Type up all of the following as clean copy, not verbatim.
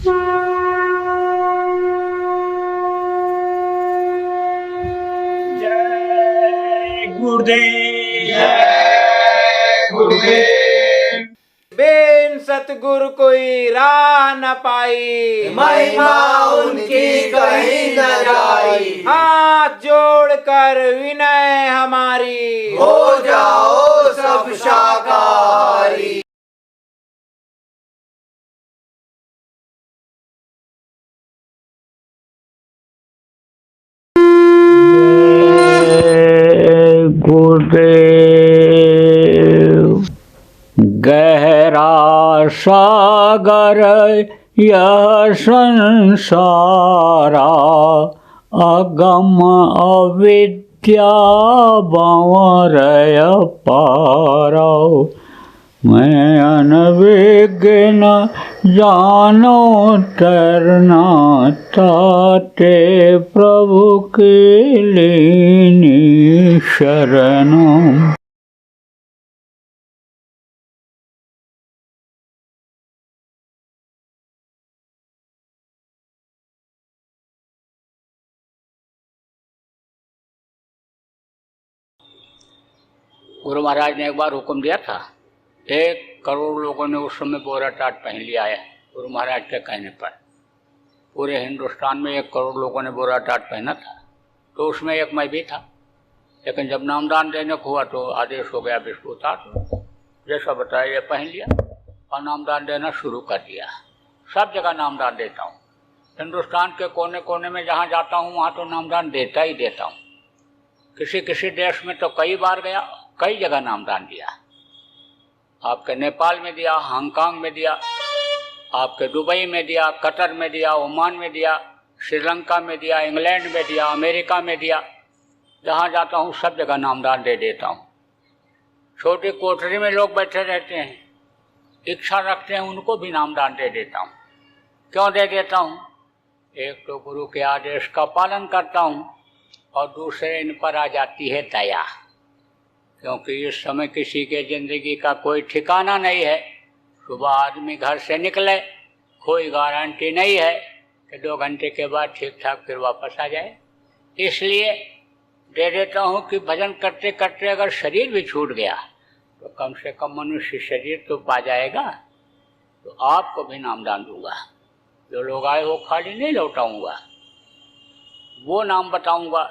जय गुरुदेव, जय गुरुदेव। बेन सतगुरु कोई राह न पाई, महिमा उनकी कहीं न जाई। हाथ जोड़कर विनय हमारी, हो जाओ सब शाकाहारी। गुरुदेव। गहरा सागर यह संसारा, अगम अविद्या भंवर पारा। मैं अनविघ्न जानो तरना, ताते प्रभु के लीनी शरणम। गुरु महाराज ने एक बार हुक्म दिया था, 1 करोड़ लोगों ने उस समय बोरा टाट पहन लिया है। गुरु महाराज के कहने पर पूरे हिंदुस्तान में 1 करोड़ लोगों ने बोरा टाट पहना था, तो उसमें एक मैं भी था। लेकिन जब नामदान देने को हुआ तो आदेश हो गया विश्व उतार, जैसा बताया ये पहन लिया और नामदान देना शुरू कर दिया। सब जगह नामदान देता हूँ, हिंदुस्तान के कोने कोने में जहाँ जाता हूँ वहाँ तो नामदान देता ही देता हूँ। किसी किसी देश में तो कई बार गया, कई जगह नामदान दिया। आपके नेपाल में दिया, हांगकांग में दिया, आपके दुबई में दिया, कतर में दिया, ओमान में दिया, श्रीलंका में दिया, इंग्लैंड में दिया, अमेरिका में दिया। जहाँ जाता हूँ सब जगह नामदान दे देता हूँ। छोटी कोठरी में लोग बैठे रहते हैं, इच्छा रखते हैं, उनको भी नामदान दे देता हूँ। क्यों दे देता हूँ? एक तो गुरु के आदेश का पालन करता हूँ और दूसरे इन पर आ जाती है दया, क्योंकि इस समय किसी के जिंदगी का कोई ठिकाना नहीं है। सुबह आदमी घर से निकले, कोई गारंटी नहीं है कि 2 घंटे के बाद ठीक ठाक फिर वापस आ जाए। इसलिए दे देता हूँ कि भजन करते करते अगर शरीर भी छूट गया तो कम से कम मनुष्य शरीर तो पा जाएगा। तो आपको भी नामदान दूंगा। जो लोग आए हो खाली नहीं लौटाऊंगा, वो नाम बताऊंगा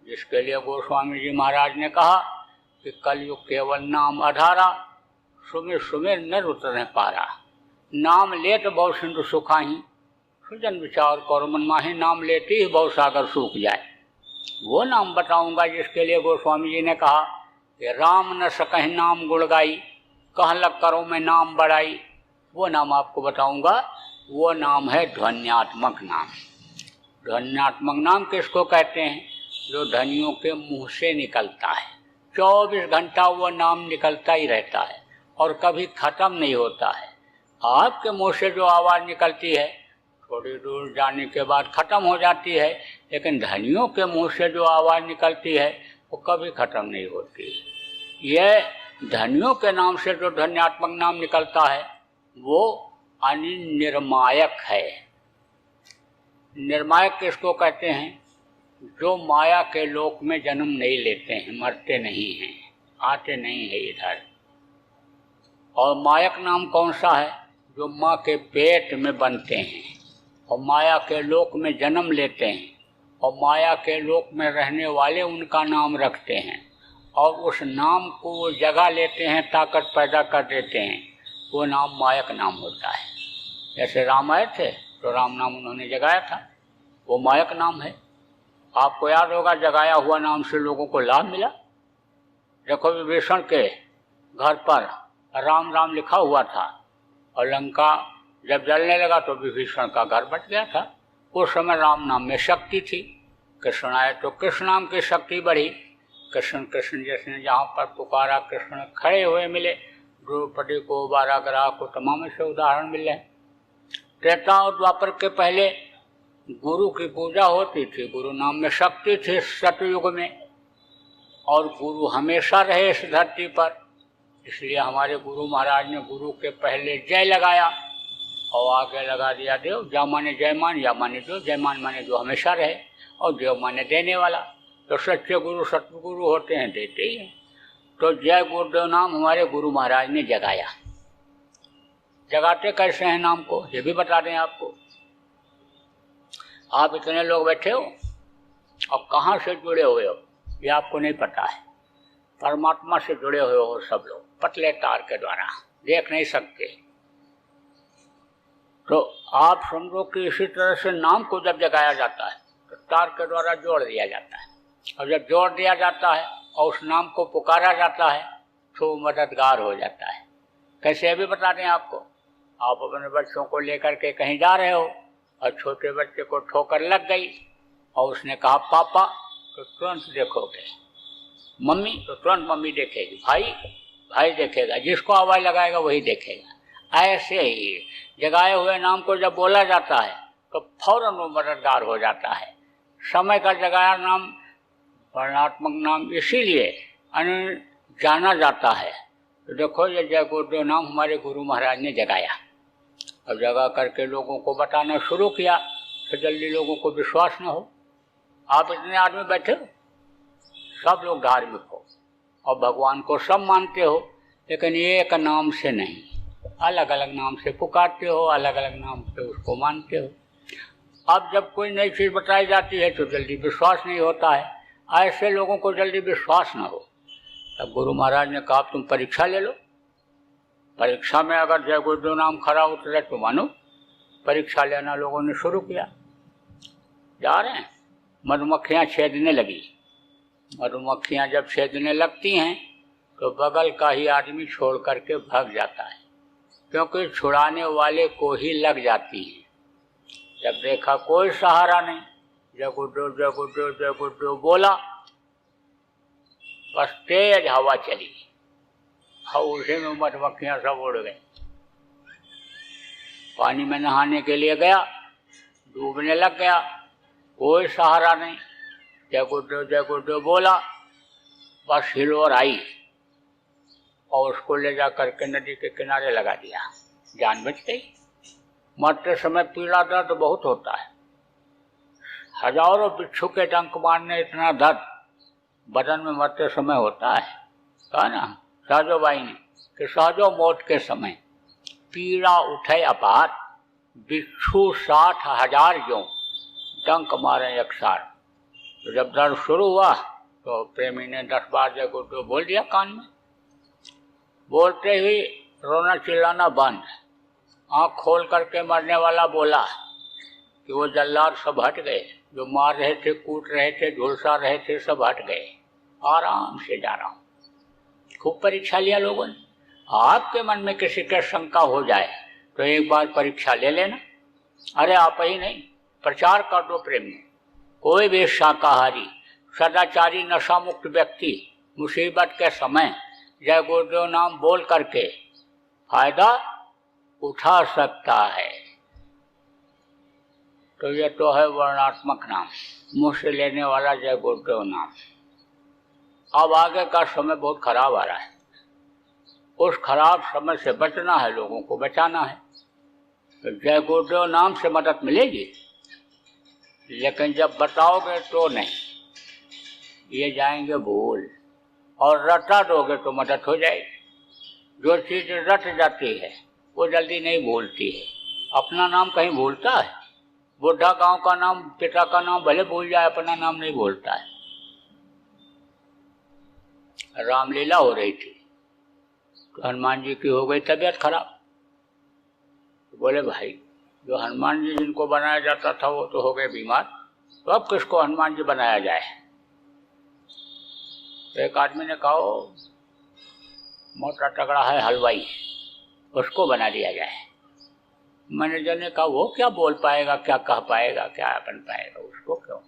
जिसके लिए गोस्वामी जी महाराज ने कहा कि कलयुग केवल नाम आधारा, सुमिर सुमिर नर उतरने पारा। नाम लेत बहु सिंधु सुखाही, सुजन विचार करो मन माही। नाम लेते ही बहु सागर सूख जाए। वो नाम बताऊंगा जिसके लिए गोस्वामी जी ने कहा कि राम न सकहि नाम गुण गाई, कह लग करो मैं नाम बढ़ाई। वो नाम आपको बताऊंगा, वो नाम है ध्वन्यात्मक नाम। ध्वन्यात्मक नाम किसको कहते हैं? जो धनियों के मुंह से निकलता है, 24 घंटा वो नाम निकलता ही रहता है और कभी खत्म नहीं होता है। आपके मुंह से जो आवाज़ निकलती है थोड़ी दूर जाने के बाद खत्म हो जाती है, लेकिन धनियों के मुंह से जो आवाज़ निकलती है वो कभी खत्म नहीं होती। यह धनियों के नाम से जो ध्वन्यात्मक नाम निकलता है वो अनिर्मायक है। निर्मायक किसको कहते हैं? जो माया के लोक में जन्म नहीं लेते हैं, मरते नहीं हैं, आते नहीं है इधर। और मायक नाम कौन सा है? जो माँ के पेट में बनते हैं और माया के लोक में जन्म लेते हैं और माया के लोक में रहने वाले उनका नाम रखते हैं और उस नाम को वो जगा लेते हैं, ताकत पैदा कर देते हैं। वो नाम मायक नाम होता है। जैसे राम आए थे तो राम नाम उन्होंने जगाया था, वो मायक नाम है। आपको याद होगा जगाया हुआ नाम से लोगों को लाभ मिला। देखो विभीषण के घर पर राम राम लिखा हुआ था और लंका जब जलने लगा तो विभीषण का घर बच गया था। उस समय राम नाम में शक्ति थी। कृष्ण आए तो कृष्ण नाम की शक्ति बढ़ी। कृष्ण कृष्ण जैसे जहाँ पर पुकारा कृष्ण खड़े हुए मिले। द्रौपदी को, बाराग्रह को, तमाम से उदाहरण मिले। त्रेता और द्वापर के पहले गुरु की पूजा होती थी, गुरु नाम में शक्ति थी सतयुग में, और गुरु हमेशा रहे इस धरती पर। इसलिए हमारे गुरु महाराज ने गुरु के पहले जय लगाया और आगे लगा दिया देव। जा माने जयमान, या माने देव। जयमान माने जो हमेशा रहे, और देव माने देने वाला। तो सच्चे गुरु सतगुरु होते हैं, देते ही हैं। तो जय गुरुदेव नाम हमारे गुरु महाराज ने जगाया। जगाते कैसे हैं नाम को, ये भी बता दें आपको। आप इतने लोग बैठे हो और कहाँ से जुड़े हुए हो ये आपको नहीं पता है। परमात्मा से जुड़े हुए हो सब लोग, पतले तार के द्वारा, देख नहीं सकते। तो आप समझो कि इसी तरह से नाम को जब जगाया जाता है तो तार के द्वारा जोड़ दिया जाता है, और जब जोड़ दिया जाता है और उस नाम को पुकारा जाता है तो मददगार हो जाता है। कैसे भी बता दें आपको। आप अपने बच्चों को लेकर के कहीं जा रहे हो और छोटे बच्चे को ठोकर लग गई और उसने कहा पापा, तो तुरंत देखोगे। मम्मी, तो तुरंत मम्मी देखेगी। भाई, भाई देखेगा। जिसको आवाज़ लगाएगा वही देखेगा। ऐसे ही जगाए हुए नाम को जब बोला जाता है तो फौरन वो मददगार हो जाता है। समय का जगाया नाम, वर्णात्मक नाम इसीलिए जाना जाता है। तो देखो, ये जय गुरुदेव नाम हमारे गुरु महाराज ने जगाया और जगा करके लोगों को बताना शुरू किया तो जल्दी लोगों को विश्वास न हो। आप इतने आदमी बैठे हो, सब लोग धार्मिक हो और भगवान को सब मानते हो, लेकिन एक नाम से नहीं, अलग अलग नाम से पुकारते हो, अलग अलग नाम से उसको मानते हो। अब जब कोई नई चीज़ बताई जाती है तो जल्दी विश्वास नहीं होता है। ऐसे लोगों को जल्दी विश्वास ना हो। तब गुरु महाराज ने कहा तुम परीक्षा ले लो। परीक्षा में अगर जय गुरुदेव नाम खरा उतरे तो मानो। परीक्षा लेना लोगों ने शुरू किया। जा रहे हैं, मधुमक्खियाँ छेदने लगी। मधुमक्खियाँ जब छेदने लगती हैं तो बगल का ही आदमी छोड़ करके भाग जाता है, क्योंकि छुड़ाने वाले को ही लग जाती हैं। जब देखा कोई सहारा नहीं, जय गुरुदेव जय गुरुदेव जय गुरुदेव बोला, बस तेज हवा चली और उसी में मधुमक्खियाँ सब उड़ गई। पानी में नहाने के लिए गया, डूबने लग गया, कोई सहारा नहीं। जय गुरुदेव बोला, बस हिलोर आई और उसको ले जा करके नदी के किनारे लगा दिया। जान बच गई। मरते समय पीड़ा दर्द बहुत होता है। हजारों बिच्छू के डंक मारने इतना दर्द बदन में मरते समय होता है। कहा ना सहजोबाई ने कि सहजो मौत के समय पीड़ा उठे अपार, बिच्छू 60,000 जो डंक मारे अक्सर। तो जब दर्द शुरू हुआ तो प्रेमी ने 10 बार जय गुरुदेव बोल दिया कान में। बोलते ही रोना चिल्लाना बंद। आँख खोल करके मरने वाला बोला कि वो जल्लाद सब हट गए, जो मार रहे थे, कूट रहे थे, झुलसा रहे थे, सब हट गए। आराम से जा रहा हूँ। खूब परीक्षा लिया लोगों ने। आपके मन में किसी का शंका हो जाए तो एक बार परीक्षा ले लेना। अरे आप ही नहीं, प्रचार कर दो प्रेम में। कोई भी शाकाहारी, सदाचारी, नशा मुक्त व्यक्ति मुसीबत के समय जय गुरुदेव नाम बोल करके फायदा उठा सकता है। तो ये तो है वर्णात्मक नाम, मुँह से लेने वाला जय गुरुदेव नाम। अब आगे का समय बहुत खराब आ रहा है। उस खराब समय से बचना है, लोगों को बचाना है। तो जय गुरुदेव नाम से मदद मिलेगी, लेकिन जब बताओगे तो नहीं, ये जाएंगे भूल। और रटा दोगे तो मदद हो जाएगी। जो चीज़ रट जाती है वो जल्दी नहीं भूलती है। अपना नाम कहीं भूलता है? बुढ़ा गांव का नाम, पिता का नाम भले भूल जाए, अपना नाम नहीं भूलता है। रामलीला हो रही थी तो हनुमान जी की हो गई तबीयत खराब। तो बोले भाई, जो हनुमान जी जिनको बनाया जाता था वो तो हो गए बीमार, तो अब किसको हनुमान जी बनाया जाए? तो एक आदमी ने कहा मोटा तगड़ा है हलवाई, उसको बना दिया जाए। मैनेजर ने कहा वो क्या बोल पाएगा, क्या कह पाएगा, क्या बन पाएगा, उसको क्यों?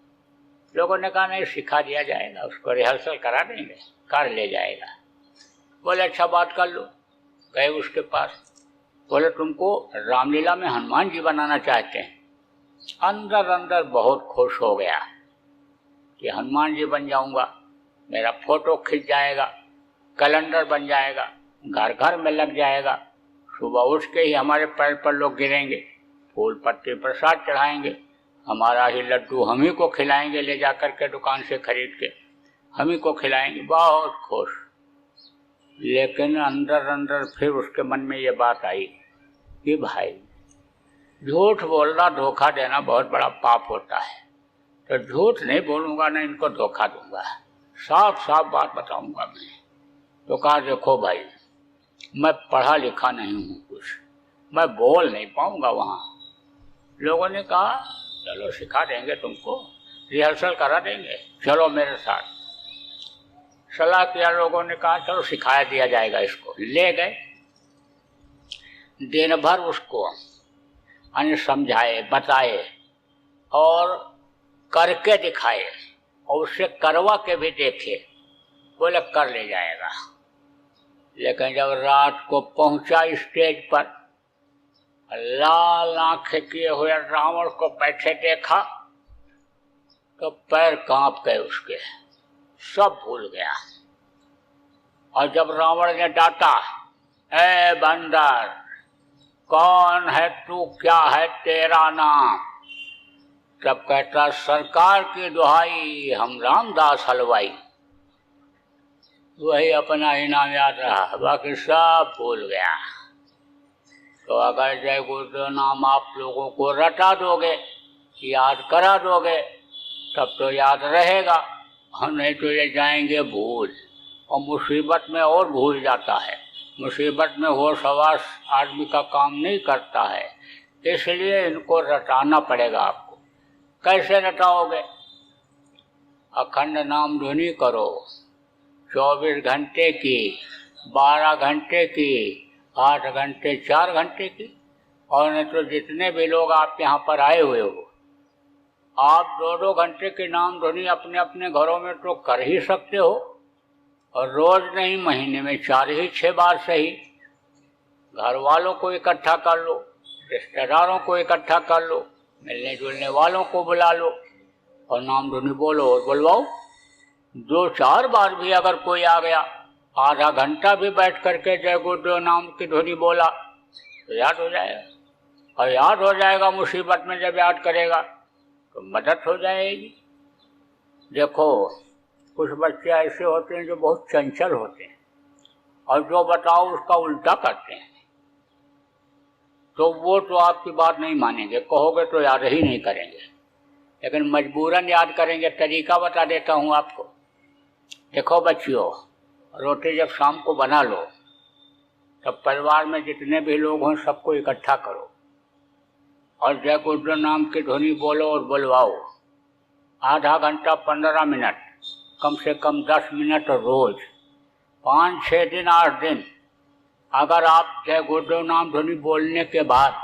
लोगों ने कहा नहीं, सिखा दिया जाएगा, उसको रिहर्सल करा देंगे, कर ले जाएगा। बोले अच्छा बात कर लो। गए उसके पास, बोले तुमको रामलीला में हनुमान जी बनाना चाहते हैं। अंदर अंदर बहुत खुश हो गया कि हनुमान जी बन जाऊंगा, मेरा फोटो खिंच जाएगा, कैलेंडर बन जाएगा, घर घर में लग जाएगा, सुबह उठ के ही हमारे पैर पर लोग गिरेंगे, फूल पत्ते प्रसाद चढ़ाएंगे, हमारा ही लड्डू हम ही को खिलाएंगे, ले जा कर के दुकान से खरीद के हम ही को खिलाएंगे, बहुत खुश। लेकिन अंदर अंदर फिर उसके मन में ये बात आई कि भाई झूठ बोलना, धोखा देना बहुत बड़ा पाप होता है, तो झूठ नहीं बोलूँगा, ना इनको धोखा दूंगा, साफ साफ बात बताऊंगा मैं। तो कहा देखो भाई, मैं पढ़ा लिखा नहीं हूँ कुछ, मैं बोल नहीं पाऊंगा वहाँ। लोगों ने कहा चलो सिखा देंगे तुमको, रिहर्सल करा देंगे, चलो मेरे साथ। सलाह किया लोगों ने, कहा चलो सिखाया दिया जाएगा इसको। ले गए, दिन भर उसको समझाए, बताए और करके दिखाए और उससे करवा के भी देखे, बोले कर ले जाएगा। लेकिन जब रात को पहुंचा स्टेज पर, लाल आंखें किए हुए रावण को बैठे देखा तो पैर कांप गए उसके, सब भूल गया। और जब रावण ने डांटा, ए बंदर, कौन है तू, क्या है तेरा नाम? तब कहता सरकार की दुहाई, हम रामदास हलवाई। वही अपना ही नाम याद रहा, बाकी सब भूल गया। तो अगर जय गुरुदेव नाम आप लोगों को रटा दोगे, याद करा दोगे, तब तो याद रहेगा, हम नहीं तो ये जाएंगे भूल। और मुसीबत में और भूल जाता है, मुसीबत में होश हवास आदमी का काम नहीं करता है, इसलिए इनको रटाना पड़ेगा आपको। कैसे रटाओगे? अखंड नाम धुनी करो, 24 घंटे की, 12 घंटे की, 8 घंटे, 4 घंटे की। और नहीं तो जितने भी लोग आप यहाँ पर आए हुए हो, आप 2-2 घंटे की नाम ध्वनि अपने अपने घरों में तो कर ही सकते हो, और रोज नहीं, महीने में 4 ही 6 बार सही। घर वालों को इकट्ठा कर लो, रिश्तेदारों को इकट्ठा कर लो, मिलने जुलने वालों को बुला लो और नाम ध्वनि बोलो और बुलवाओ। 2-4 बार भी अगर कोई आ गया, आधा घंटा भी बैठ करके जय गुरुदेव नाम की ध्वनि बोला तो याद हो जाएगा। और याद हो जाएगा, मुसीबत में जब याद करेगा तो मदद हो जाएगी। देखो, कुछ बच्चे ऐसे होते हैं जो बहुत चंचल होते हैं और जो बताओ उसका उल्टा करते हैं, तो वो तो आपकी बात नहीं मानेंगे, कहोगे तो याद ही नहीं करेंगे, लेकिन मजबूरन याद करेंगे। तरीका बता देता हूँ आपको। देखो बच्चियों, रोटी जब शाम को बना लो, तब परिवार में जितने भी लोग हों सबको इकट्ठा करो और जय गुरुदेव नाम की ध्वनि बोलो और बुलवाओ। आधा घंटा, 15 मिनट, कम से कम 10 मिनट रोज, 5-6 दिन, 8 दिन। अगर आप जय गुरुदेव नाम ध्वनि बोलने के बाद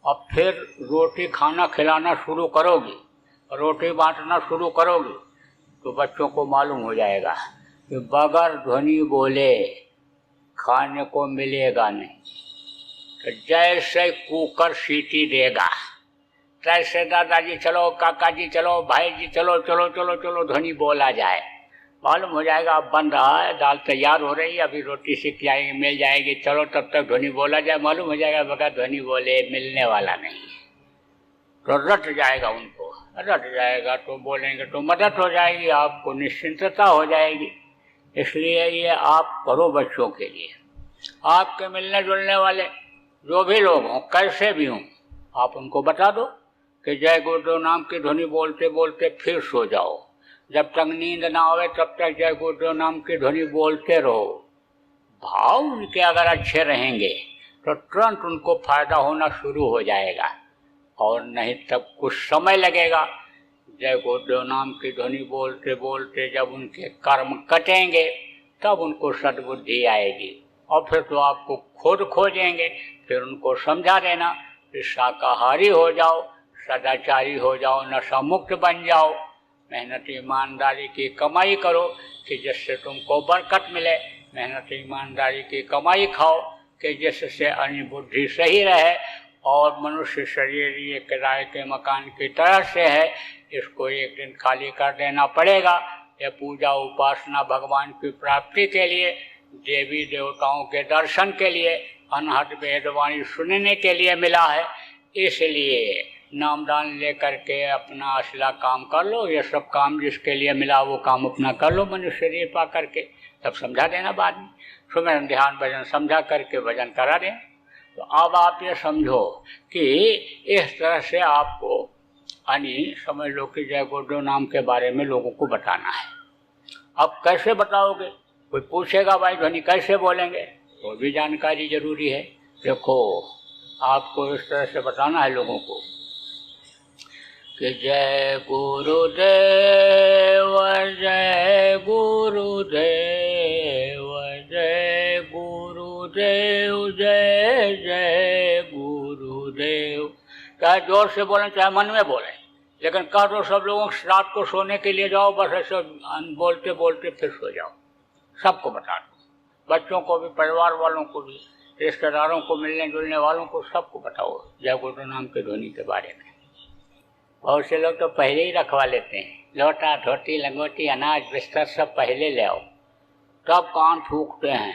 और फिर रोटी खाना खिलाना शुरू करोगी, रोटी बांटना शुरू करोगी, तो बच्चों को मालूम हो जाएगा कि बगैर ध्वनि बोले खाने को मिलेगा नहीं। तो जैसे कुकर सीटी देगा, तैसे दादाजी चलो, काका जी चलो, भाई जी चलो, चलो चलो चलो ध्वनि बोला जाए, मालूम हो जाएगा अब बन रहा है, दाल तैयार हो रही है, अभी रोटी सीख जाएगी, मिल जाएगी, चलो तब तक ध्वनि बोला जाए। मालूम हो जाएगा बगैर ध्वनि बोले मिलने वाला नहीं है, तो रट जाएगा, उनको रट जाएगा, तो बोलेंगे तो मदद हो जाएगी, आपको निश्चिंतता हो जाएगी। इसलिए ये आप करो बच्चों के लिए। आपके मिलने जुलने वाले जो भी लोग हों, कैसे भी हों, आप उनको बता दो कि जय गुरुदेव नाम की ध्वनि बोलते बोलते फिर सो जाओ। जब तक नींद ना आवे तब तक जय गुरुदेव नाम की ध्वनि बोलते रहो। भाव उनके अगर अच्छे रहेंगे तो तुरंत उनको फायदा होना शुरू हो जाएगा, और नहीं तब कुछ समय लगेगा। जय गुरुदेव नाम की ध्वनि बोलते बोलते जब उनके कर्म कटेंगे तब उनको सद्बुद्धि आएगी, और फिर तो आपको खुद खोजेंगे। फिर उनको समझा देना कि शाकाहारी हो जाओ, सदाचारी हो जाओ, नशा मुक्त बन जाओ, मेहनत ईमानदारी की कमाई करो कि जिससे तुमको बरकत मिले, मेहनत ईमानदारी की कमाई खाओ कि जिससे अन्य बुद्धि सही रहे, और मनुष्य शरीर ये किराए के मकान की तरह से है, इसको एक दिन खाली कर देना पड़ेगा। यह पूजा उपासना भगवान की प्राप्ति के लिए, देवी देवताओं के दर्शन के लिए, अनहद वेदवाणी सुनने के लिए मिला है, इसलिए नामदान लेकर के अपना असला काम कर लो। ये सब काम जिसके लिए मिला वो काम अपना कर लो मनुष्य शरीर पा करके, तब समझा देना बाद में। सुमिरन ध्यान भजन समझा करके भजन करा दें। तो अब आप ये समझो कि इस तरह से आपको यानी समझ लो कि जय गुरुदेव नाम के बारे में लोगों को बताना है। अब कैसे बताओगे? कोई पूछेगा भाई ध्वनि कैसे बोलेंगे, तो भी जानकारी जरूरी है। देखो आपको इस तरह से बताना है लोगों को कि जय गुरुदेव जय गुरुदेव जय गुरुदेव जय जय गुरुदेव। चाहे जोर से बोलें चाहे मन में बोलें, लेकिन कह दो सब लोगों रात को सोने के लिए जाओ, बस ऐसे बोलते बोलते फिर सो जाओ। सबको बता दो, बच्चों को भी, परिवार वालों को भी, रिश्तेदारों को, मिलने जुलने वालों को, सबको बताओ जय गुरुदेव नाम के ध्वनि के बारे में। बहुत से लोग तो पहले ही रखवा लेते हैं, लोटा धोती लंगोटी अनाज बिस्तर सब पहले ले आओ, तब कान फूकते हैं,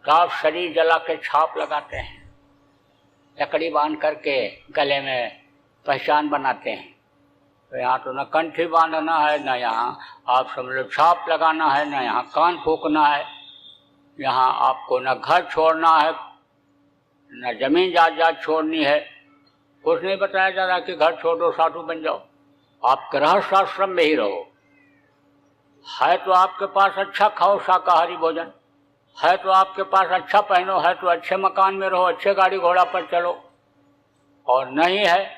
तब शरीर जला के छाप लगाते हैं, लकड़ी बांध करके गले में पहचान बनाते हैं। तो यहाँ तो न कंठी बांधना है, न यहाँ आप समझ लो छाप लगाना है, न यहाँ कान फूकना है, यहाँ आपको न घर छोड़ना है, न जमीन जायदाद छोड़नी है। कुछ नहीं बताया जा रहा कि घर छोड़ दो साधु बन जाओ, आप गृहस्थ आश्रम में ही रहो। है तो आपके पास अच्छा खाओ शाकाहारी भोजन, है तो आपके पास अच्छा पहनो, है तो अच्छे मकान में रहो, अच्छे गाड़ी घोड़ा पर चलो, और नहीं है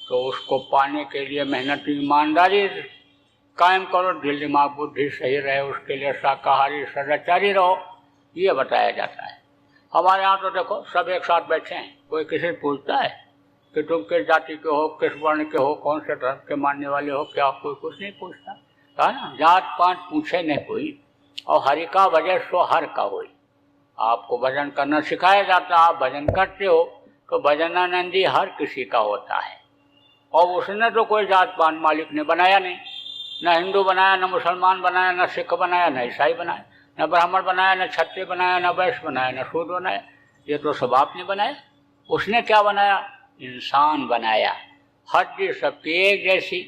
तो उसको पाने के लिए मेहनत ईमानदारी कायम करो, दिल दिमाग बुद्धि सही रहे, उसके लिए शाकाहारी सदाचारी रहो, ये बताया जाता है। हमारे यहाँ तो देखो सब एक साथ बैठे हैं, कोई किसी से पूछता है कि तुम किस जाति के हो, किस वर्ण के हो, कौन से धर्म के मानने वाले हो, क्या कोई कुछ नहीं पूछता है ना। जात पात पूछे नहीं कोई, और हरि का भजन सो हर का होई। आपको भजन करना सिखाया जाता है, आप भजन करते हो तो भजनानंदी हर किसी का होता है। और उसने तो कोई जात पात मालिक ने बनाया नहीं, न हिंदू बनाया, न मुसलमान बनाया, न सिख बनाया, न ईसाई बनाया, न ब्राह्मण बनाया, न क्षत्रिय बनाया, न वैश्य बनाया, न शूद्र बनाया, ये तो सब आपने बनाया। उसने क्या बनाया? इंसान बनाया। हड्डी सबकी एक जैसी,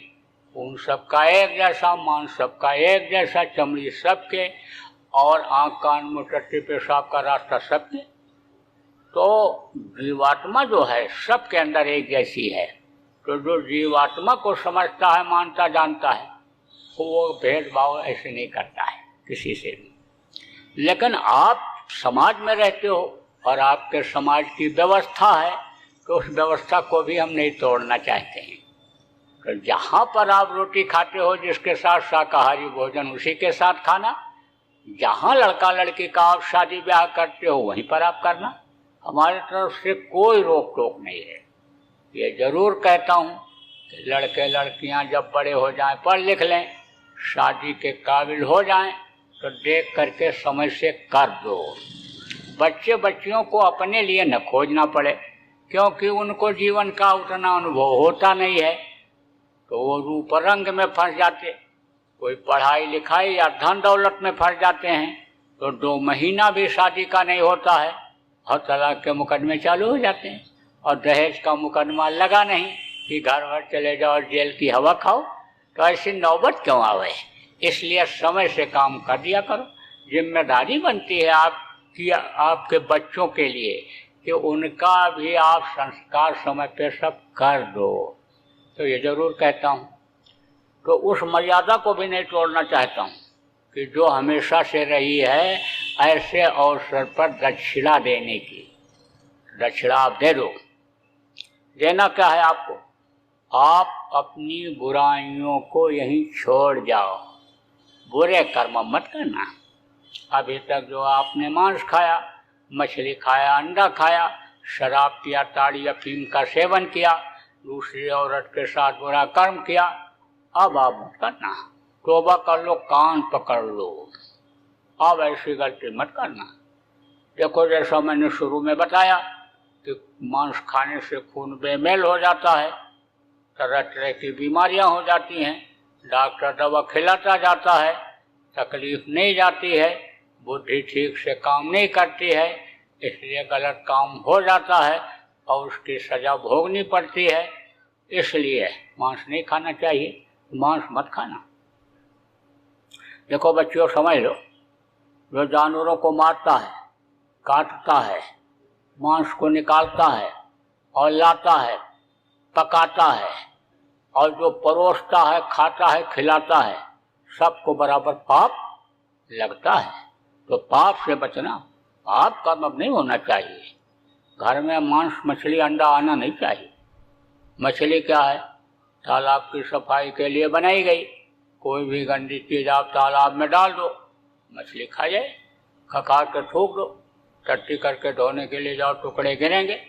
ऊन सबका एक जैसा, मांस सबका एक जैसा, चमड़ी सबके, और आँख कान मुंह टट्टी पेशाब का रास्ता सबके। तो जीवात्मा जो है सबके अंदर एक जैसी है। तो जो जीवात्मा को समझता है, मानता जानता है, वो भेदभाव ऐसे नहीं करता है किसी से भी। लेकिन आप समाज में रहते हो और आपके समाज की व्यवस्था है, तो उस व्यवस्था को भी हम नहीं तोड़ना चाहते हैं। तो जहाँ पर आप रोटी खाते हो जिसके साथ शाकाहारी भोजन उसी के साथ खाना, जहाँ लड़का लड़की का आप शादी ब्याह करते हो वहीं पर आप करना। हमारे तरफ से कोई रोक टोक नहीं है। ये जरूर कहता हूँ कि लड़के लड़कियाँ जब बड़े हो जाएं, पढ़ लिख लें, शादी के काबिल हो जाएं, तो देख करके समय से कर दो। बच्चे बच्चियों को अपने लिए न खोजना पड़े, क्योंकि उनको जीवन का उतना अनुभव होता नहीं है, तो वो रूप रंग में फंस जाते, कोई पढ़ाई लिखाई या धन दौलत में फंस जाते हैं, तो 2 महीना भी शादी का नहीं होता है और तलाक के मुकदमे चालू हो जाते हैं। और दहेज का मुकदमा लगा नहीं कि घर भर चले जाओ और जेल की हवा खाओ, तो ऐसी नौबत क्यों आवे। इसलिए समय से काम कर दिया करो। जिम्मेदारी बनती है आपकी आपके बच्चों के लिए कि उनका भी आप संस्कार समय पे सब कर दो। तो ये जरूर कहता हूँ। तो उस मर्यादा को भी नहीं तोड़ना चाहता हूँ कि जो हमेशा से रही है, ऐसे अवसर पर दक्षिणा देने की। दक्षिणा आप दे दो। देना क्या है आपको? आप अपनी बुराइयों को यहीं छोड़ जाओ, बुरे कर्म मत करना। अभी तक जो आपने मांस खाया, मछली खाया, अंडा खाया, शराब पिया, ताड़ी अफीम का सेवन किया, दूसरी औरत के साथ बुरा कर्म किया, अब आप मत करना। तौबा कर लो, कान पकड़ लो, अब ऐसी गलती मत करना। देखो जैसा मैंने शुरू में बताया कि मांस खाने से खून बेमेल हो जाता है, तरह तरह की बीमारियां हो जाती हैं, डॉक्टर दवा खिलाता जाता है, तकलीफ नहीं जाती है, बुद्धि ठीक से काम नहीं करती है। इसलिए गलत काम हो जाता है और उसकी सज़ा भोगनी पड़ती है। इसलिए मांस नहीं खाना चाहिए, मांस मत खाना। देखो बच्चियों, समझ लो, जो जानवरों को मारता है, काटता है, मांस को निकालता है और लाता है, पकाता है, और जो परोसता है, खाता है, खिलाता है, सबको बराबर पाप लगता है। तो पाप से बचना, पाप कर्म अब नहीं होना चाहिए। घर में मांस, मछली, अंडा आना नहीं चाहिए। मछली क्या है? तालाब की सफाई के लिए बनाई गई। कोई भी गंदी चीज़ आप तालाब में डाल दो, मछली खा जाए, खकार के थूक दो, टट्टी करके धोने के लिए जाओ, टुकड़े गिरेंगे,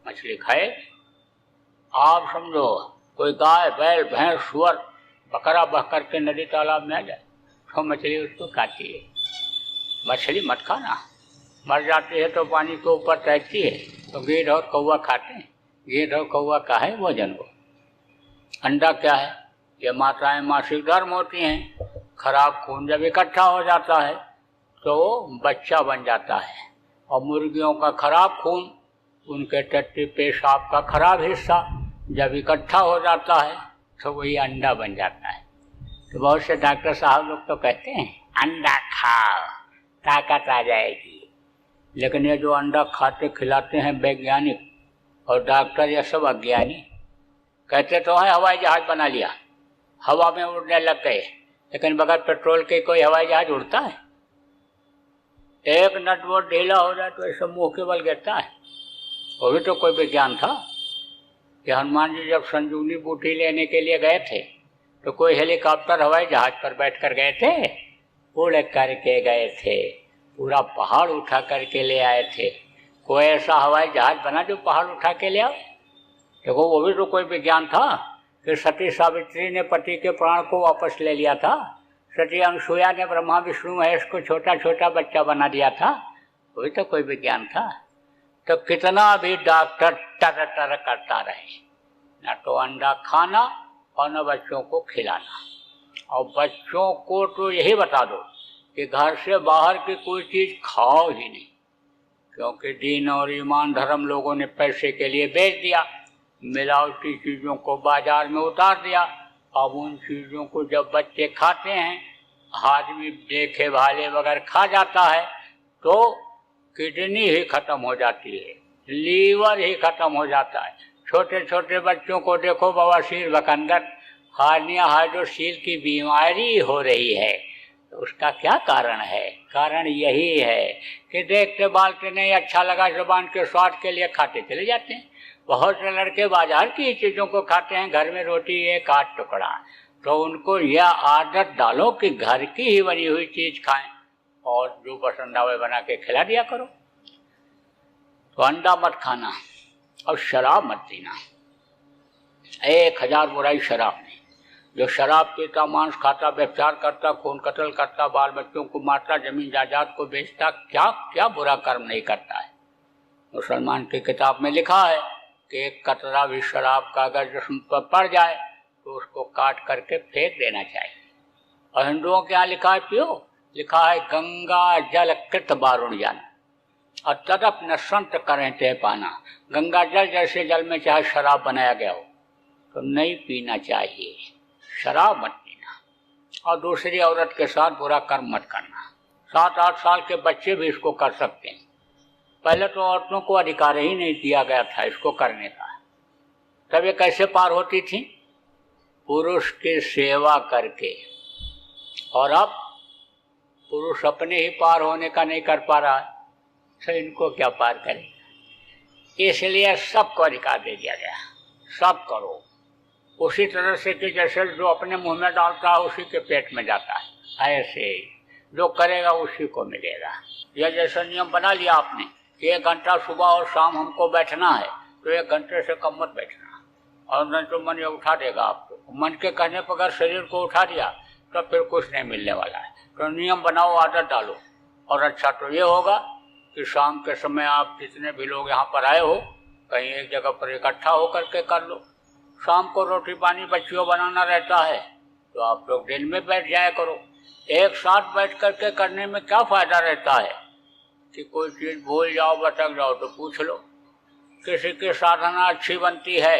मछली खाए। आप समझो कोई गाय, बैल, भैंस, सुअर, बकरा बह करके नदी तालाब में आ जाए तो मछली उसको खाती है। मछली मत खाना, मर जाती है तो पानी के ऊपर तैरती है, तो गिद्ध और कौवा खाते हैं। गिद्ध और कौवा का है भोजन वो। अंडा क्या है? ये माताएं मासिक धर्म होती हैं, खराब खून जब इकट्ठा हो जाता है तो बच्चा बन जाता है, और मुर्गियों का खराब खून, उनके टट्टी पेशाब का खराब हिस्सा जब इकट्ठा हो जाता है तो वही अंडा बन जाता है। तो बहुत से डॉक्टर साहब लोग तो कहते हैं अंडा खाओ, ताकत आ जाएगी। लेकिन ये जो अंडा खाते खिलाते हैं वैज्ञानिक और डॉक्टर, ये सब अज्ञानी। कहते तो है हवाई जहाज बना लिया, हवा में उड़ने लग गए, लेकिन बगैर पेट्रोल के कोई हवाई जहाज उड़ता है? एक नट वो ढीला हो जाए तो ऐसे मुंह के बल गिरता है। वो भी तो कोई विज्ञान था कि हनुमान जी जब संजीवनी बूटी लेने के लिए गए थे तो कोई हेलीकॉप्टर हवाई जहाज पर बैठ कर गए थे? उड़ करके गए थे, पूरा पहाड़ उठा करके ले आए थे। कोई ऐसा हवाई जहाज बना जो पहाड़ उठा के ले आओ? देखो वो भी तो कोई विज्ञान था कि सती सावित्री ने पति के प्राण को वापस ले लिया था, सती अनसुईया ने ब्रह्मा विष्णु महेश को छोटा छोटा बच्चा बना दिया था, वो भी तो कोई विज्ञान था। तो कितना भी डॉक्टर टर टर करता रहे, ना तो अंडा खाना और न बच्चों को खिलाना। और बच्चों को तो यही बता दो कि घर से बाहर की कोई चीज़ खाओ ही नहीं, क्योंकि दीन और ईमान धर्म लोगों ने पैसे के लिए बेच दिया, मिलावटी चीज़ों को बाजार में उतार दिया। अब उन चीज़ों को जब बच्चे खाते हैं, आदमी देखे भाले बगैर खा जाता है तो किडनी ही खत्म हो जाती है, लीवर ही खत्म हो जाता है। छोटे छोटे बच्चों को देखो बवासीर, बकंदर, हार्निया, हाइड्रोसील की बीमारी हो रही है। तो उसका क्या कारण है? कारण यही है कि देखते बालते नहीं, अच्छा लगा जुबान के स्वाद के लिए खाते चले जाते हैं। बहुत से लड़के बाजार की चीज़ों को खाते हैं, घर में रोटी एक आध टुकड़ा। तो उनको यह आदत डालो कि घर की ही बनी हुई चीज़ खाएं और जो पसंद आवे बना के खिला दिया करो। तो अंडा मत खाना और शराब मत पीना। 1000 बुराई शराब में। जो शराब पीता, मांस खाता, व्यभिचार करता, खून कत्ल करता, बाल बच्चों को मारता, जमीन जायदाद को बेचता, क्या क्या बुरा कर्म नहीं करता है। मुसलमान की किताब में लिखा है कि एक कतरा भी शराब का अगर जिस्म पर पड़ जाए तो उसको काट करके फेंक देना चाहिए। और हिंदुओं के यहाँ लिखा है पियो, लिखा है गंगा जल कृत बारुण जान और तदप न संत करें ते पाना। गंगा जल जैसे जल में चाहे शराब बनाया गया हो तो नहीं पीना चाहिए, शराब मत पीना। और दूसरी औरत के साथ बुरा कर्म मत करना। 7-8 साल के बच्चे भी इसको कर सकते हैं। पहले तो औरतों को अधिकार ही नहीं दिया गया था इसको करने का, तब ये कैसे पार होती थी? पुरुष की सेवा करके। और अब पुरुष अपने ही पार होने का नहीं कर पा रहा है तो इनको क्या पार करेगा? इसलिए सबको अधिकार दे दिया गया, सब करो उसी तरह से कि जैसे जो अपने मुंह में डालता है उसी के पेट में जाता है, ऐसे ही जो करेगा उसी को मिलेगा। यह जैसा नियम बना लिया आपने कि 1 घंटा सुबह और शाम हमको बैठना है तो 1 घंटे से कम मत बैठना, और नहीं तो मन ये उठा देगा आपको। मन के कहने पर अगर शरीर को उठा दिया तो फिर कुछ नहीं मिलने वाला है। तो नियम बनाओ, आदत डालो। और अच्छा तो ये होगा कि शाम के समय आप जितने भी लोग यहाँ पर आए हो कहीं एक जगह पर इकट्ठा होकर के कर लो। शाम को रोटी पानी बच्चियों बनाना रहता है तो आप लोग दिन में बैठ जाया करो। एक साथ बैठ करके करने में क्या फ़ायदा रहता है कि कोई चीज़ भूल जाओ, भटक जाओ तो पूछ लो। किसी की साधना अच्छी बनती है,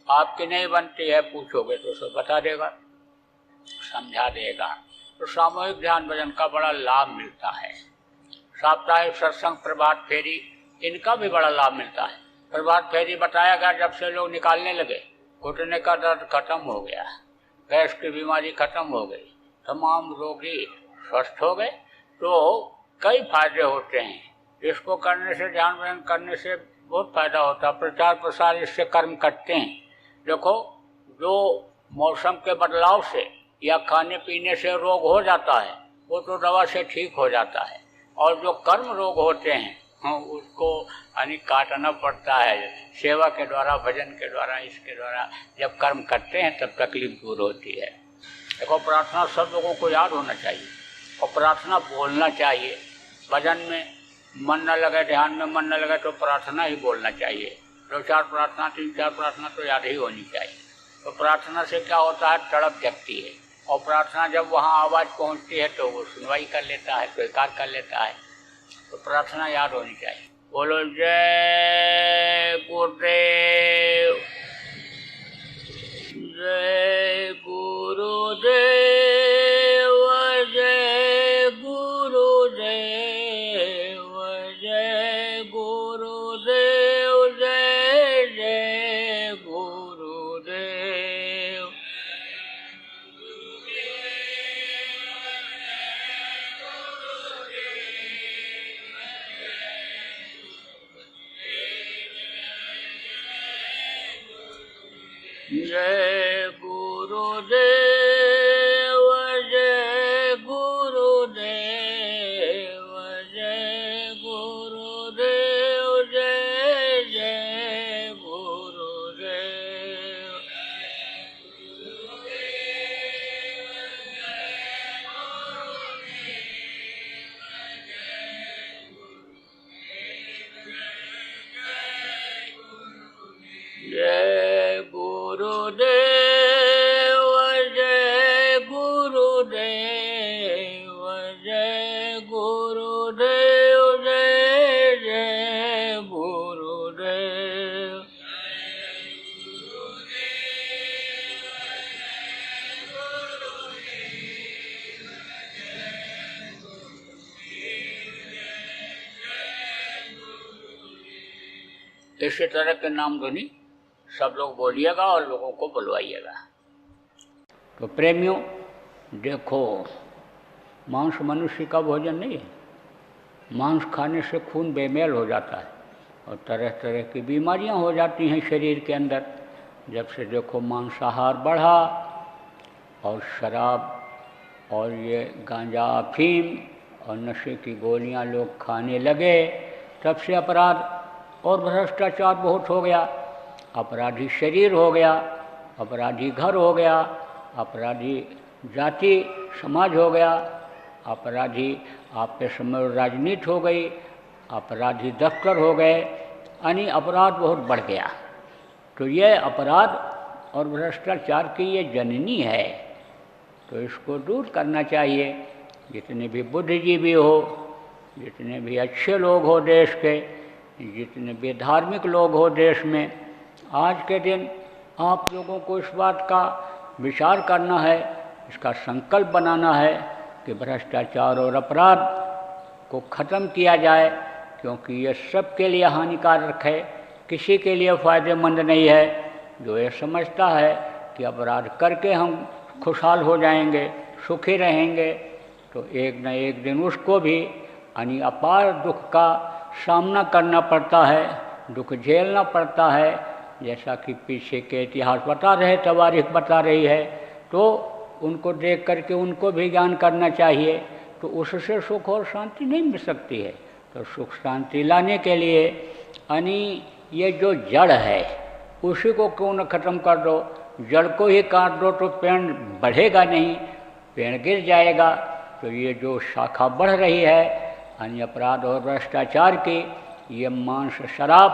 आपकी नहीं बनती है, पूछोगे तो उसे बता देगा, समझा देगा। तो सामूहिक ध्यान भजन का बड़ा लाभ मिलता है। साप्ताहिक सत्संग, प्रभात फेरी, इनका भी बड़ा लाभ मिलता है। प्रभात फेरी बताया गया, जब से लोग निकालने लगे, घुटने का दर्द खत्म हो गया, गैस की बीमारी खत्म हो गई, तमाम रोगी स्वस्थ हो गए। तो कई फायदे होते हैं इसको करने से, ध्यान भजन करने से बहुत फायदा होता है। प्रचार प्रसार इससे कर्म करते हैं। देखो, जो मौसम के बदलाव से या खाने पीने से रोग हो जाता है, वो तो दवा से ठीक हो जाता है। और जो कर्म रोग होते हैं उसको काटना पड़ता है सेवा के द्वारा, भजन के द्वारा, इसके द्वारा। जब कर्म करते हैं तब तकलीफ दूर होती है। देखो, प्रार्थना सब लोगों को याद होना चाहिए और प्रार्थना बोलना चाहिए। भजन में मन न लगे, ध्यान में मन न लगे तो प्रार्थना ही बोलना चाहिए। 2-4 प्रार्थना, 3-4 प्रार्थना तो याद ही होनी चाहिए। तो प्रार्थना से क्या होता है, तड़प जगती है। और प्रार्थना जब वहाँ आवाज़ पहुँचती है तो वो सुनवाई कर लेता है, स्वीकार कर लेता है। तो प्रार्थना याद होनी चाहिए। बोलो जय गुरुदेव, जय गुरुदेव, जय गुरुदेव, जय गुरुदेव, जय जय गुरुदेव। जय गुरुदेव, जय गुरुदेव, जय गुरुदेव, जय जय गुरुदेव। जय गुरुदेव, जय गुरुदेव, जय गुरुदेव, जय जय गुरुदेव। इसी तरह के नाम ध्वनि सब लोग बोलिएगा और लोगों को बुलवाइएगा। तो प्रेमियों, देखो, मांस मनुष्य का भोजन नहीं है। मांस खाने से खून बेमेल हो जाता है और तरह तरह की बीमारियां हो जाती हैं शरीर के अंदर। जब से देखो मांसाहार बढ़ा और शराब और ये गांजा, अफीम और नशे की गोलियां लोग खाने लगे, तब से अपराध और भ्रष्टाचार बहुत हो गया। अपराधी शरीर हो गया, अपराधी घर हो गया, अपराधी जाति समाज हो गया, अपराधी आपके समय राजनीति हो गई, अपराधी दफ्तर हो गए, यानी अपराध बहुत बढ़ गया। तो ये अपराध और भ्रष्टाचार की ये जननी है। तो इसको दूर करना चाहिए। जितने भी बुद्धिजीवी हो, जितने भी अच्छे लोग हो देश के, जितने भी धार्मिक लोग हो देश में, आज के दिन आप लोगों को इस बात का विचार करना है, इसका संकल्प बनाना है कि भ्रष्टाचार और अपराध को ख़त्म किया जाए, क्योंकि ये सब के लिए हानिकारक है, किसी के लिए फ़ायदेमंद नहीं है। जो ये समझता है कि अपराध करके हम खुशहाल हो जाएंगे, सुखी रहेंगे, तो एक न एक दिन उसको भी यानी अपार दुख का सामना करना पड़ता है, दुख झेलना पड़ता है। जैसा कि पीछे के इतिहास बता रहे, तवारीख बता रही है, तो उनको देख करके उनको भी ज्ञान करना चाहिए। तो उससे सुख और शांति नहीं मिल सकती है। तो सुख शांति लाने के लिए यानी ये जो जड़ है उसी को क्यों न ख़त्म कर दो। जड़ को ही काट दो तो पेड़ बढ़ेगा नहीं, पेड़ गिर जाएगा। तो ये जो शाखा बढ़ रही है यानी अपराध और भ्रष्टाचार की, ये मांस, शराब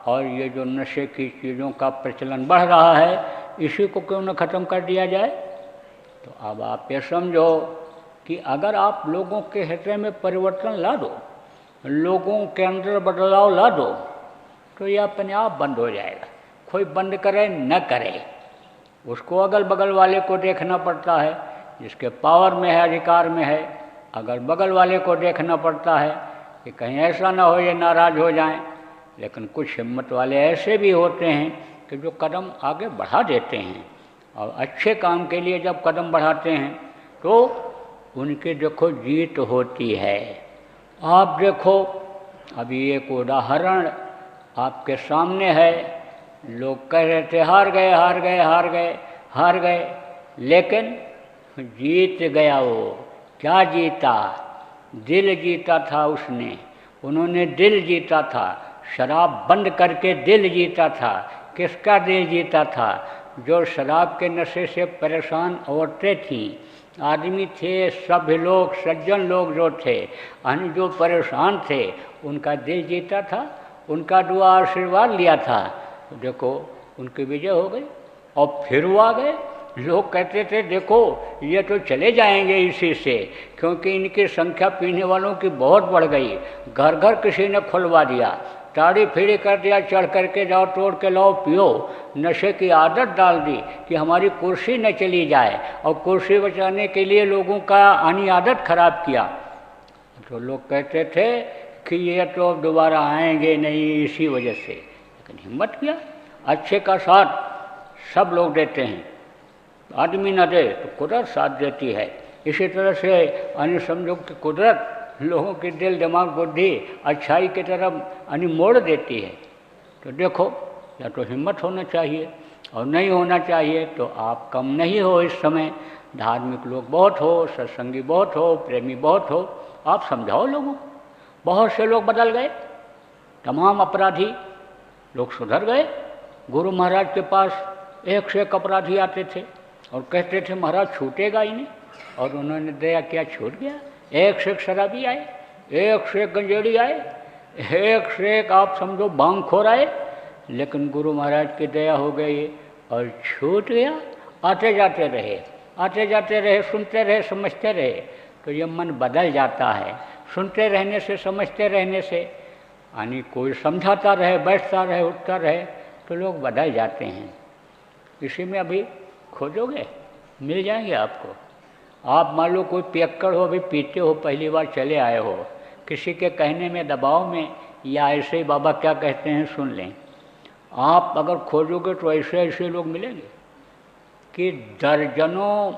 और ये जो नशे की चीज़ों का प्रचलन बढ़ रहा है, इसी को क्यों न ख़त्म कर दिया जाए। तो अब आप ये समझो कि अगर आप लोगों के हृदय में परिवर्तन ला दो, लोगों के अंदर बदलाव ला दो तो ये अपने आप बंद हो जाएगा। कोई बंद करे न करे, उसको अगल बगल वाले को देखना पड़ता है, जिसके पावर में है, अधिकार में है, अगल बगल वाले को देखना पड़ता है कि कहीं ऐसा ना हो ये नाराज़ हो जाएं। लेकिन कुछ हिम्मत वाले ऐसे भी होते हैं कि जो कदम आगे बढ़ा देते हैं, और अच्छे काम के लिए जब कदम बढ़ाते हैं तो उनकी देखो जीत होती है। आप देखो अभी एक उदाहरण आपके सामने है, लोग कह रहे थे हार गए हार गए हार गए हार गए, लेकिन जीत गया। वो क्या जीता? दिल जीता था उसने, उन्होंने दिल जीता था, शराब बंद करके दिल जीता था। किसका दिल जीता था? जो शराब के नशे से परेशान औरतें थीं, आदमी थे, सभ्य लोग, सज्जन लोग जो थे, जो परेशान थे, उनका दिल जीता था, उनका दुआ आशीर्वाद लिया था। तो देखो उनकी विजय हो गई और फिर वो आ गए। लोग कहते थे देखो ये तो चले जाएंगे इसी से, क्योंकि इनकी संख्या पीने वालों की बहुत बढ़ गई। घर घर किसी ने खुलवा दिया, ताड़ी फीड़ी कर दिया, चढ़ करके जाओ, तोड़ के लाओ, पियो। नशे की आदत डाल दी कि हमारी कुर्सी न चली जाए, और कुर्सी बचाने के लिए लोगों का आदत खराब किया। तो लोग कहते थे कि ये तो अब दोबारा आएंगे नहीं इसी वजह से। लेकिन हिम्मत किया, अच्छे का साथ सब लोग देते हैं, आदमी न दे तो कुदरत साथ देती है। इसी तरह से समझो कि कुदरत लोगों की दिल दिमाग बुद्धि अच्छाई की तरफ मोड़ देती है। तो देखो या तो हिम्मत होना चाहिए, और नहीं होना चाहिए तो आप कम नहीं हो। इस समय धार्मिक लोग बहुत हो, सत्संगी बहुत हो, प्रेमी बहुत हो, आप समझाओ लोगों को। बहुत से लोग बदल गए, तमाम अपराधी लोग सुधर गए। गुरु महाराज के पास एक से एक अपराधी आते थे और कहते थे महाराज छूटेगा ही नहीं, और उन्होंने दया किया, छूट गया। एक से एक शराबी आए, एक से एक गंजेड़ी आए, एक से एक आप समझो भांगखोर आए, लेकिन गुरु महाराज की दया हो गई और छूट गया। आते जाते रहे, आते जाते रहे, सुनते रहे, समझते रहे, तो ये मन बदल जाता है। सुनते रहने से, समझते रहने से, यानी कोई समझाता रहे, बैठता रहे, उठता रहे, तो लोग बदल जाते हैं। इसी में अभी खोजोगे मिल जाएंगे आपको। आप मान लो कोई पियक्कड़ हो, अभी पीते हो, पहली बार चले आए हो, किसी के कहने में, दबाव में, या ऐसे ही बाबा क्या कहते हैं सुन लें। आप अगर खोजोगे तो ऐसे ऐसे लोग मिलेंगे कि दर्जनों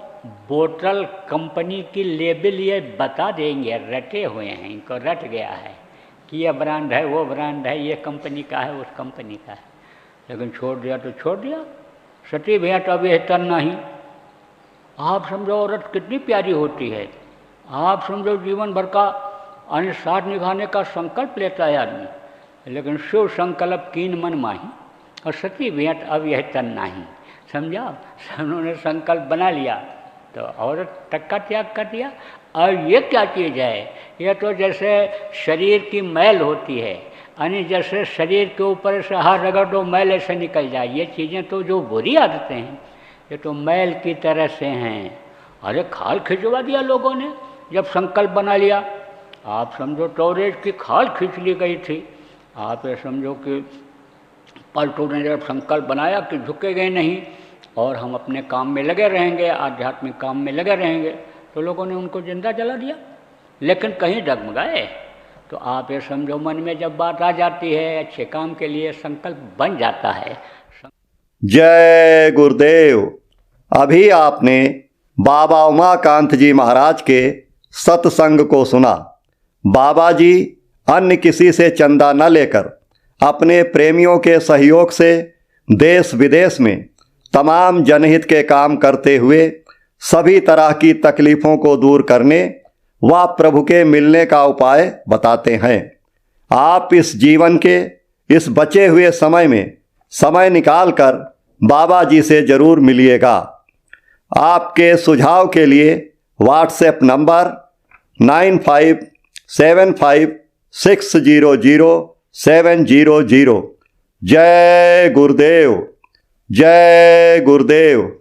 बोतल कंपनी की लेबल ये बता देंगे, रटे हुए हैं, इनको रट गया है कि ये ब्रांड है, वो ब्रांड है, ये कंपनी का है, उस कंपनी का है। लेकिन छोड़ दिया तो छोड़ दिया। सती भेंट अब यह तन नहीं। आप समझो औरत कितनी प्यारी होती है, आप समझो जीवन भर का साथ निभाने का संकल्प लेता है आदमी, लेकिन शिव संकल्प कीन मन माही, और सती भेंट अब यह तन नहीं। समझा? उन्होंने संकल्प बना लिया तो औरत तक का त्याग कर दिया। और ये क्या चीज़ है? यह तो जैसे शरीर की मैल होती है, यानी जैसे शरीर के ऊपर से हाथ रगड़ दो मैल ऐसे निकल जाए। ये चीज़ें तो जो बुरी आदतें हैं, ये तो मैल की तरह से हैं। अरे खाल खिंचवा दिया लोगों ने जब संकल्प बना लिया। आप समझो टोरेज की खाल खींच ली गई थी। आप ये समझो कि पलटू ने जब संकल्प बनाया कि झुकेंगे नहीं और हम अपने काम में लगे रहेंगे, आध्यात्मिक काम में लगे रहेंगे, तो लोगों ने उनको जिंदा जला दिया। लेकिन कहीं डगमगाए। तो आप ये समझो मन में जब बात आ जाती है, अच्छे काम के लिए संकल्प बन जाता है। जय गुरुदेव। अभी आपने बाबा उमाकांत जी महाराज के सत्संग को सुना। बाबा जी अन्य किसी से चंदा न लेकर अपने प्रेमियों के सहयोग से देश विदेश में तमाम जनहित के काम करते हुए सभी तरह की तकलीफ़ों को दूर करने व प्रभु के मिलने का उपाय बताते हैं। आप इस जीवन के इस बचे हुए समय में समय निकालकर बाबा जी से ज़रूर मिलिएगा। आपके सुझाव के लिए व्हाट्सएप नंबर 9575600700। जय गुरुदेव, जय गुरुदेव।